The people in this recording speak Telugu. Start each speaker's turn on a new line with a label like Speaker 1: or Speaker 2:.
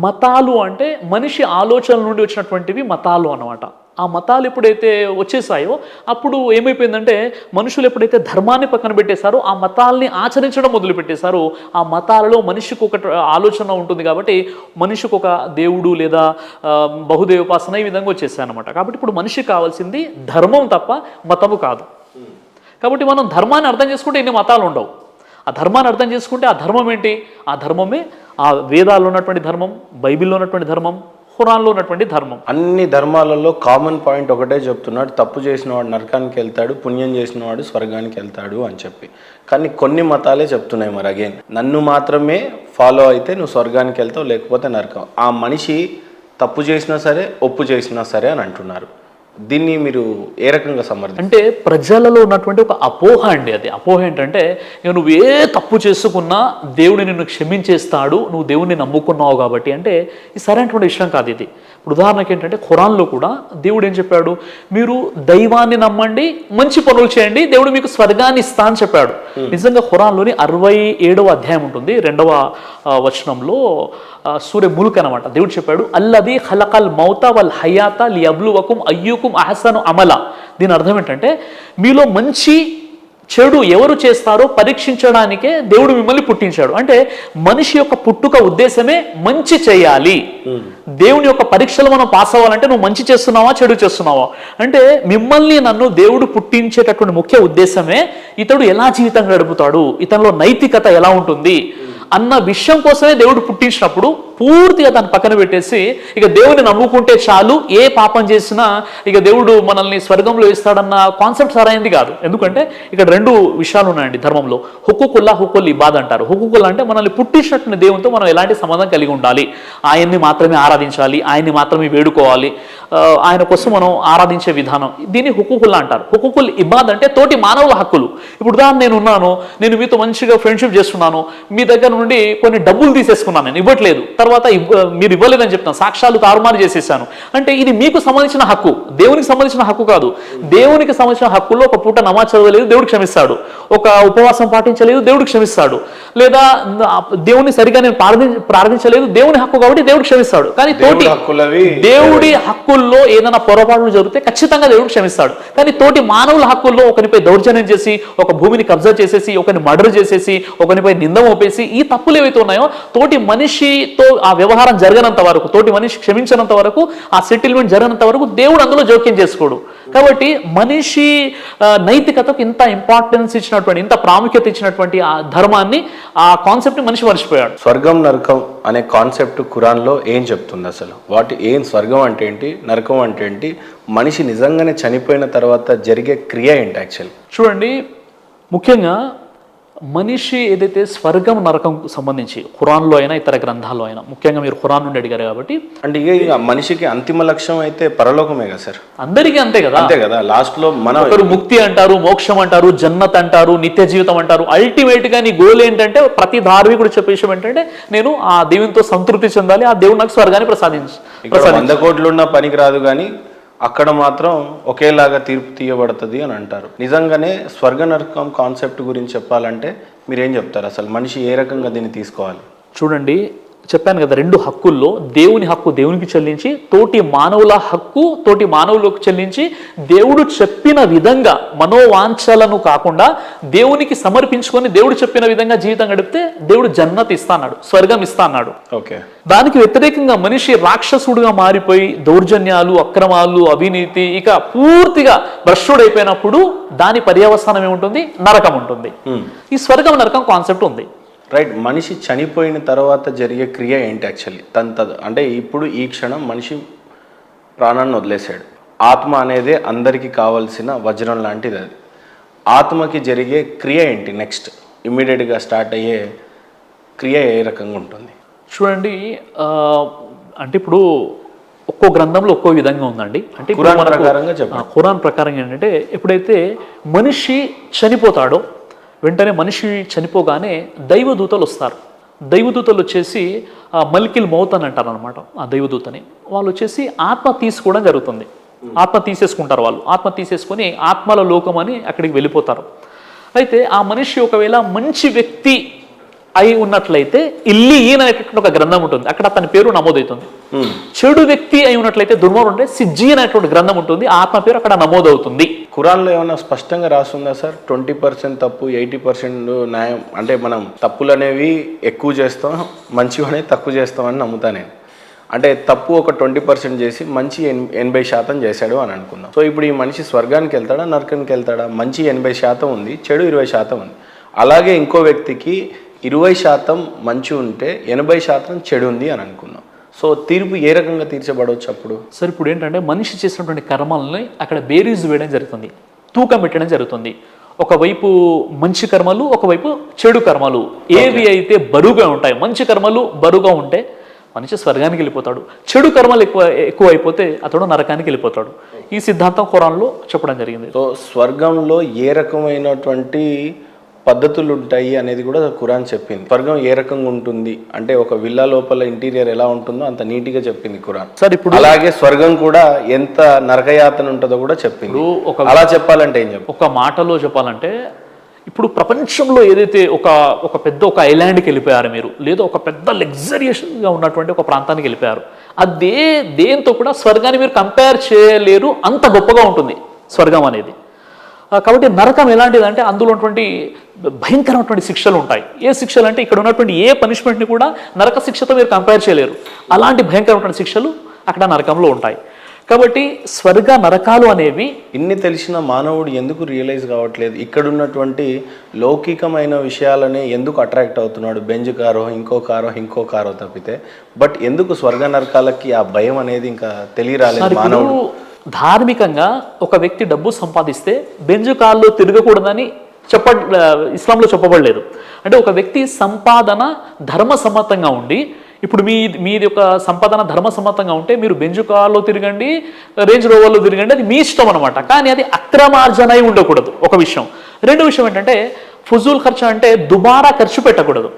Speaker 1: మతాలు అంటే మనిషి ఆలోచనల నుండి వచ్చినటువంటివి మతాలు అన్నమాట. ఆ మతాలు ఎప్పుడైతే వచ్చేసాయో అప్పుడు ఏమైపోయిందంటే మనుషులు ఎప్పుడైతే ధర్మాన్ని పక్కన పెట్టేశారో ఆ మతాల్ని ఆచరించడం మొదలుపెట్టేశారో ఆ మతాలలో మనిషికి ఒక ఆలోచన ఉంటుంది కాబట్టి మనిషికి ఒక దేవుడు లేదా బహుదేవోపాసన ఈ విధంగా వచ్చేసాయి అనమాట. కాబట్టి ఇప్పుడు మనిషికి కావాల్సింది ధర్మం తప్ప మతము కాదు. కాబట్టి మనం ధర్మాన్ని అర్థం చేసుకుంటే ఎన్ని మతాలు ఉండవు. ఆ ధర్మాన్ని అర్థం చేసుకుంటే ఆ ధర్మం ఏంటి? ఆ ధర్మమే ఆ వేదాల్లో ఉన్నటువంటి ధర్మం, బైబిల్లో ఉన్నటువంటి ధర్మం, ఖురాన్లో ఉన్నటువంటి ధర్మం.
Speaker 2: అన్ని ధర్మాలలో కామన్ పాయింట్ ఒకటే చెప్తున్నాడు, తప్పు చేసిన వాడు నరకానికి వెళ్తాడు, పుణ్యం చేసిన వాడు స్వర్గానికి వెళ్తాడు అని చెప్పి. కానీ కొన్ని మతాలే చెప్తున్నాయి మరి అగైన్ నన్ను మాత్రమే ఫాలో అయితే నువ్వు స్వర్గానికి వెళ్తావు లేకపోతే నరకం. ఆ మనిషి తప్పు చేసినా సరే ఒప్పు చేసినా సరే అని అంటున్నారు. దీన్ని మీరు ఏ రకంగా సమర్థిస్తారు?
Speaker 1: అంటే ప్రజలలో ఉన్నటువంటి ఒక అపోహ అండి. అది అపోహ ఏంటంటే ఇక నువ్వు ఏ తప్పు చేసుకున్నా దేవుడిని నిన్ను క్షమించేస్తాడు, నువ్వు దేవుడిని నమ్ముకున్నావు కాబట్టి. అంటే ఇది సరైనటువంటి విషయం కాదు ఇది. ఇప్పుడు ఉదాహరణకి ఏంటంటే ఖురాన్లో కూడా దేవుడు ఏం చెప్పాడు? మీరు దైవాన్ని నమ్మండి, మంచి పనులు చేయండి, దేవుడు మీకు స్వర్గాన్ని ఇస్తా అని చెప్పాడు. నిజంగా ఖురాన్లోని 67వ అధ్యాయం ఉంటుంది, 2వ వచనంలో సూరే ముల్క్ అనమాట. దేవుడు చెప్పాడు, అల్లదీ ఖలకల్ మౌత వల్ హయాత లియబ్లువకుం అయ్యుకుం అహ్సను అమల. దీని అర్థం ఏంటంటే మీలో మంచి చెడు ఎవరు చేస్తారో పరీక్షించడానికే దేవుడు మిమ్మల్ని పుట్టించాడు. అంటే మనిషి యొక్క పుట్టుక ఉద్దేశమే మంచి చేయాలి. దేవుని యొక్క పరీక్షలు మనం పాస్ అవ్వాలంటే నువ్వు మంచి చేస్తున్నావా చెడు చేస్తున్నావా అంటే మిమ్మల్ని నన్ను దేవుడు పుట్టించేటటువంటి ముఖ్య ఉద్దేశమే ఇతడు ఎలా జీవితం గడుపుతాడు, ఇతనిలో నైతికత ఎలా ఉంటుంది అన్న విషయం కోసమే దేవుడు పుట్టించినప్పుడు పూర్తిగా దాన్ని పక్కన పెట్టేసి ఇక దేవుని నమ్ముకుంటే చాలు, ఏ పాపం చేసినా ఇక దేవుడు మనల్ని స్వర్గంలో ఇస్తాడన్న కాన్సెప్ట్ సరైనది కాదు. ఎందుకంటే ఇక్కడ 2 విషయాలు ఉన్నాయండి ధర్మంలో. హుక్కుకుల్లా హుక్కుల్ ఇబాద్ అంటారు. హుక్కుకుల్లా అంటే మనల్ని పుట్టించినటువంటి దేవునితో మనం ఎలాంటి సంబంధం కలిగి ఉండాలి, ఆయన్ని మాత్రమే ఆరాధించాలి, ఆయన్ని మాత్రమే వేడుకోవాలి, ఆయన కోసం మనం ఆరాధించే విధానం, దీన్ని హుక్కుకుల్లా అంటారు. హుక్కుకుల్ ఇబాద్ అంటే తోటి మానవుల హక్కులు. ఇప్పుడు ఉదాహరణ నేను ఉన్నాను, నేను మీతో మంచిగా ఫ్రెండ్షిప్ చేస్తున్నాను, మీ దగ్గర నుండి కొన్ని డబ్బులు తీసేసుకున్నాను, నేను ఇవ్వట్లేదు, తర్వాత మీరు ఇవ్వలేదని చెప్తాను, సాక్ష్యాలు తారుమారు చేసేసాను అంటే ఇది మీకు సంబంధించిన హక్కు, దేవునికి సంబంధించిన హక్కు కాదు. దేవునికి సంబంధించిన హక్కుల్లో ఒక పూట నమాజ్ చదవలేదు, దేవుడు క్షమిస్తాడు. ఒక ఉపవాసం పాటించలేదు, దేవుడు క్షమిస్తాడు. లేదా దేవుని సరిగా నేను ప్రార్థించలేదు, దేవుని హక్కు కాబట్టి దేవుడు క్షమిస్తాడు. కానీ తోటి దేవుడి హక్కుల్లో ఏదైనా పొరపాట్లు జరిగితే ఖచ్చితంగా దేవుడు క్షమిస్తాడు. కానీ తోటి మానవుల హక్కుల్లో ఒకరిపై దౌర్జన్యం చేసి, ఒక భూమిని కబ్జా చేసేసి, ఒకరిని మర్డర్ చేసేసి, ఒకరిపై నింద మోపేసి, ఈ తప్పులు ఏవైతే ఉన్నాయో తోటి మనిషితో ఆ వ్యవహారం జరగనంత వరకు, తోటి మనిషి క్షమించినంత వరకు, ఆ సెటిల్మెంట్ జరగనంత వరకు దేవుడు అందులో జోక్యం చేసుకోడు. కాబట్టి మనిషి నైతికతకు ఇంత ఇంపార్టెన్స్ ఇచ్చినటువంటి, ఇంత ప్రాముఖ్యత ఇచ్చినటువంటి ఆ ధర్మాన్ని, ఆ కాన్సెప్ట్ని మనిషి మర్చిపోయాడు.
Speaker 2: స్వర్గం నరకం అనే కాన్సెప్ట్ ఖురాన్లో ఏం చెప్తుంది అసలు? ఏం స్వర్గం అంటే ఏంటి, నరకం అంటే ఏంటి, మనిషి నిజంగానే చనిపోయిన తర్వాత జరిగే క్రియ ఏంటి యాక్చువల్?
Speaker 1: చూడండి, ముఖ్యంగా మనిషి ఏదైతే స్వర్గం నరకం సంబంధించి ఖురాన్లో అయినా ఇతర గ్రంథాల్లో అయినా, ముఖ్యంగా మీరు ఖురాన్ నుండి అడిగారు కాబట్టి,
Speaker 2: అంటే ఇక మనిషికి అంతిమ లక్ష్యం అయితే పరలోకమే కదా సార్?
Speaker 1: అందరికీ అంతే కదా.
Speaker 2: అంతే కదా. లాస్ట్ లో
Speaker 1: ఒకరు ముక్తి అంటారు, మోక్షం అంటారు, జన్నత్ అంటారు, నిత్య జీవితం అంటారు. అల్టిమేట్ గా నీ గోల్ ఏంటంటే, ప్రతి ధార్మికుడు చెప్పే విషయం ఏంటంటే, నేను ఆ దేవునితో సంతృప్తి చెందాలి, ఆ దేవుడు నాకు స్వర్గాన్ని ప్రసాదించు.
Speaker 2: 100 కోట్లున్నా పనికి రాదు, కానీ అక్కడ మాత్రం ఒకేలాగా తీర్పు తీయబడుతుంది అని అంటారు. నిజంగానే స్వర్గ నరకం కాన్సెప్ట్ గురించి చెప్పాలంటే మీరేం చెప్తారు? అసలు మనిషి ఏ రకంగా దీన్ని తీసుకోవాలి?
Speaker 1: చూడండి, చెప్పాను కదా, 2 హక్కుల్లో దేవుని హక్కు దేవునికి చెల్లించి, తోటి మానవుల హక్కు తోటి మానవులకు చెల్లించి, దేవుడు చెప్పిన విధంగా మనోవాంఛలను కాకుండా దేవునికి సమర్పించుకొని దేవుడు చెప్పిన విధంగా జీవితం గడిపితే దేవుడు జన్నత్ ఇస్తా అన్నాడు, స్వర్గం ఇస్తా అన్నాడు.
Speaker 2: ఓకే.
Speaker 1: దానికి వ్యతిరేకంగా మనిషి రాక్షసుడుగా మారిపోయి దౌర్జన్యాలు, అక్రమాలు, అవినీతి, ఇక పూర్తిగా భ్రష్టుడైపోయినప్పుడు దాని పర్యవసానం ఏముంటుంది? నరకం ఉంటుంది. ఈ స్వర్గం నరకం కాన్సెప్ట్ ఉంది.
Speaker 2: రైట్. మనిషి చనిపోయిన తర్వాత జరిగే క్రియ ఏంటి యాక్చువల్లీ? అంటే ఇప్పుడు ఈ క్షణం మనిషి ప్రాణాన్ని వదిలేశాడు. ఆత్మ అనేది అందరికీ కావాల్సిన వజ్రం లాంటిది. అది ఆత్మకి జరిగే క్రియ ఏంటి? నెక్స్ట్ ఇమ్మీడియట్గా స్టార్ట్ అయ్యే క్రియ ఏ రకంగా ఉంటుంది?
Speaker 1: చూడండి, అంటే ఇప్పుడు ఒక్కో గ్రంథంలో ఒక్కో విధంగా ఉందండి. అంటే ఖురాన్ ప్రకారం ఏంటంటే, ఎప్పుడైతే మనిషి చనిపోతాడో వెంటనే మనిషి చనిపోగానే దైవదూతలు వస్తారు. దైవదూతలు వచ్చేసి మల్కిల్ మౌత్ అని అంటారు అనమాట. ఆ దైవదూతని వాళ్ళు వచ్చేసి ఆత్మ తీసుకోవడం జరుగుతుంది. ఆత్మ తీసేసుకుంటారు వాళ్ళు. ఆత్మ తీసేసుకొని ఆత్మల లోకం అని అక్కడికి వెళ్ళిపోతారు. అయితే ఆ మనిషి ఒకవేళ మంచి వ్యక్తి అయి ఉన్నట్లయితే ఇల్లీయన్ అనేటటువంటి ఒక గ్రంథం ఉంటుంది, అక్కడ అతని పేరు నమోదవుతుంది. చెడు వ్యక్తి అయి ఉన్నట్లయితే దుర్మార్గుడు అంటే సిజ్జీన్ అనేటువంటి గ్రంథం ఉంటుంది, ఆత్మ పేరు అక్కడ నమోదవుతుంది.
Speaker 2: ఖురాన్లో ఏమైనా స్పష్టంగా రాస్తుందా సార్ 20% తప్పు 80% న్యాయం? అంటే మనం తప్పులు అనేవి ఎక్కువ చేస్తాం, మంచివి అనేవి తక్కువ చేస్తామని నమ్ముతా నేను. అంటే తప్పు ఒక 20% చేసి మంచి 80% చేశాడు అని అనుకుందాం. సో ఇప్పుడు ఈ మనిషి స్వర్గానికి వెళ్తాడా నరకానికి వెళ్తాడా? మంచి 80% ఉంది, చెడు 20% ఉంది. అలాగే ఇంకో వ్యక్తికి 20% మంచి ఉంటే 80% చెడు ఉంది అని అనుకుందాం. సో తీర్పు ఏ రకంగా తీర్చబడవచ్చు అప్పుడు?
Speaker 1: సార్ ఇప్పుడు ఏంటంటే మనిషి చేసినటువంటి కర్మల్ని అక్కడ బేరీజు వేయడం జరుగుతుంది, తూకం పెట్టడం జరుగుతుంది. ఒకవైపు మంచి కర్మలు, ఒకవైపు చెడు కర్మలు. ఏవి అయితే బరువుగా ఉంటాయి, మంచి కర్మలు బరువుగా ఉంటే మనిషి స్వర్గానికి వెళ్ళిపోతాడు, చెడు కర్మలు ఎక్కువ అయిపోతే అతడు నరకానికి వెళ్ళిపోతాడు. ఈ సిద్ధాంతం ఖురాన్లో చెప్పడం జరిగింది.
Speaker 2: సో స్వర్గంలో ఏ రకమైనటువంటి పద్ధతులు ఉంటాయి అనేది కూడా ఖురాన్ చెప్పింది. స్వర్గం ఏ రకంగా ఉంటుంది అంటే ఒక విల్లా లోపల ఇంటీరియర్ ఎలా ఉంటుందో అంత నీట్గా చెప్పింది ఖురాన్.
Speaker 1: సార్ ఇప్పుడు
Speaker 2: అలాగే స్వర్గం కూడా ఎంత నరకయాతన ఉంటుందో కూడా చెప్పింది. అలా చెప్పాలంటే ఏం చెప్పు?
Speaker 1: ఒక మాటలో చెప్పాలంటే ఇప్పుడు ప్రపంచంలో ఏదైతే ఒక పెద్ద ఒక ఐలాండ్కి వెళ్ళిపోయారు మీరు, లేదా ఒక పెద్ద లగ్జరియస్గా ఉన్నటువంటి ఒక ప్రాంతానికి వెళ్ళిపోయారు, దేంతో కూడా స్వర్గాన్ని మీరు కంపేర్ చేయలేరు, అంత గొప్పగా ఉంటుంది స్వర్గం అనేది. కాబట్టి నరకం ఎలాంటిదంటే అందులో ఉన్నటువంటి భయంకరమైనటువంటి శిక్షలు ఉంటాయి. ఏ శిక్షలు అంటే ఇక్కడ ఉన్నటువంటి ఏ పనిష్మెంట్ని కూడా నరక శిక్షతో మీరు కంపేర్ చేయలేరు, అలాంటి భయంకరమైనటువంటి శిక్షలు అక్కడ నరకంలో ఉంటాయి. కాబట్టి స్వర్గ నరకాలు అనేవి
Speaker 2: ఇన్ని తెలిసిన మానవుడు ఎందుకు రియలైజ్ కావట్లేదు? ఇక్కడ ఉన్నటువంటి లౌకికమైన విషయాలని ఎందుకు అట్రాక్ట్ అవుతున్నాడు? బెంజ్ కారో ఇంకో కారో తప్పితే, బట్ ఎందుకు స్వర్గ నరకాలకి ఆ భయం అనేది ఇంకా తెలియరాలేదు మానవుడు?
Speaker 1: ధార్మికంగా ఒక వ్యక్తి డబ్బు సంపాదిస్తే బెంజు కాల్లో తిరగకూడదని ఇస్లాంలో చెప్పబడలేదు. అంటే ఒక వ్యక్తి సంపాదన ధర్మసమ్మతంగా ఉండి, ఇప్పుడు మీది ఒక సంపాదన ధర్మసమ్మతంగా ఉంటే మీరు బెంజు కార్లో తిరగండి, రేంజ్ రోవర్లో తిరగండి, అది మీ ఇష్టం అనమాట. కానీ అది అక్రమార్జన అయి ఉండకూడదు ఒక విషయం. రెండో విషయం ఏంటంటే ఫుజూల్ ఖర్చు అంటే దుబారా ఖర్చు పెట్టకూడదు.